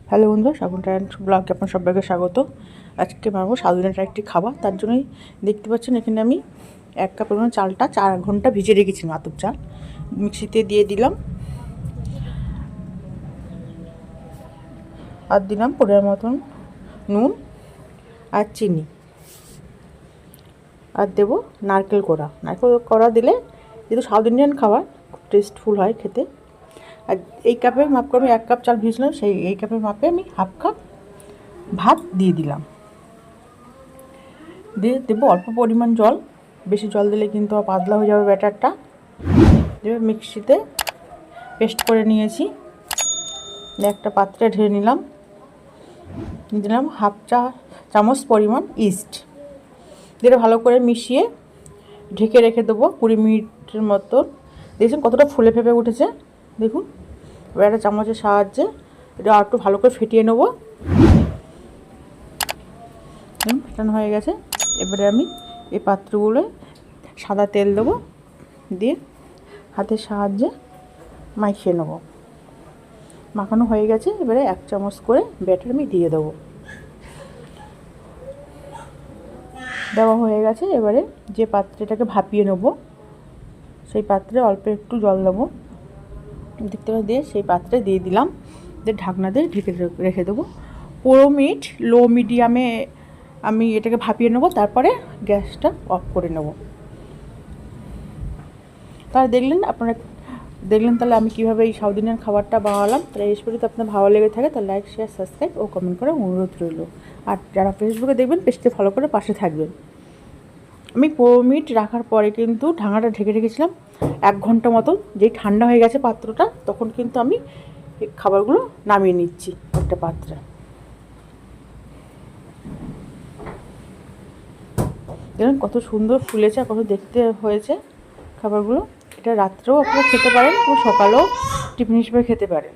Hello বন্ধু, সাগুনটা ব্লগে আপনার সবাইকে স্বাগত। আজকে বানাবো সাগুনের একটি খাবার। তার জন্যই দেখতে পাচ্ছেন এখানে আমি 1 কাপ পরিমাণ চালটা 4 ঘন্টা ভিজিয়ে রেখেছিলাম। আতপ চাল মিক্সিতে দিয়ে দিলাম, আর দিলাম পরিমাণ মতন নুন আর চিনি, আর দেবো নারকেল কোড়া দিলে যেহেতু সাউথ ইন্ডিয়ান খাবার খুব টেস্টফুল হয় খেতে। আর এই কাপের মাপ করে আমি 1 কাপ চাল ভিজলাম, এই কাপের মাপে আমি হাফ কাপ ভাত দিয়ে দিলাম। দিয়ে দেবো অল্প পরিমাণ জল, বেশি জল দিলে কিন্তু পাতলা হয়ে যাবে ব্যাটারটা। দিয়ে মিক্সিতে পেস্ট করে নিয়েছি, একটা পাত্রে ঢেলে নিলাম। দিলাম হাফ চামচ পরিমাণ ইস্ট, দিয়ে ভালো করে মিশিয়ে ঢেকে রেখে দেবো 20 মিনিটের মতো। দেখছেন কতটা ফুলে ফেপে উঠেছে, দেখুন। এবার একটা চামচের সাহায্যে এটা আর একটু ভালো করে ফেটিয়ে নেবো। ফেটানো হয়ে গেছে। এবারে আমি এই পাত্রগুলোয় সাদা তেল দেবো, দিয়ে হাতের সাহায্যে মাখিয়ে নেবো। মাখানো হয়ে গেছে। এবারে 1 চামচ করে ব্যাটার আমি দিয়ে দেবো। দেওয়া হয়ে গেছে। এবারে যে পাত্রটাকে ভাপিয়ে নেবো সেই পাত্রে অল্প একটু জল দেবো, দেখতে দিয়ে সেই পাত্রে দিয়ে দিলাম। দিয়ে ঢাকনা দিয়ে ঢেকে রেখে দেবো 15 মিনিট। লো মিডিয়ামে আমি এটাকে ভাপিয়ে নেবো, তারপরে গ্যাসটা অফ করে নেব। তাহলে দেখলেন তাহলে আমি কীভাবে এই সাউথ ইন্ডিয়ান খাবারটা বানালাম। তাহলে এই রেসিপিটি আপনার ভালো লেগে থাকে তাহলে লাইক, শেয়ার, সাবস্ক্রাইব ও কমেন্ট করার অনুরোধ রইল। আর যারা ফেসবুকে দেখবেন পেজটি ফলো করে পাশে থাকবেন। আমি 15 মিনিট রাখার পরে কিন্তু ঢাকনাটা ঢেকে রেখেছিলাম 1 ঘন্টা মতো। যেই ঠান্ডা হয়ে গেছে পাত্রটা, তখন কিন্তু আমি এই খাবারগুলো নামিয়ে নিচ্ছি একটা পাত্রে। দেখুন কত সুন্দর ফুলেছে, কত দেখতে হয়েছে খাবারগুলো। এটা রাত্রেও আপনারা খেতে পারেন, সকালেও টিফিন হিসেবে খেতে পারেন।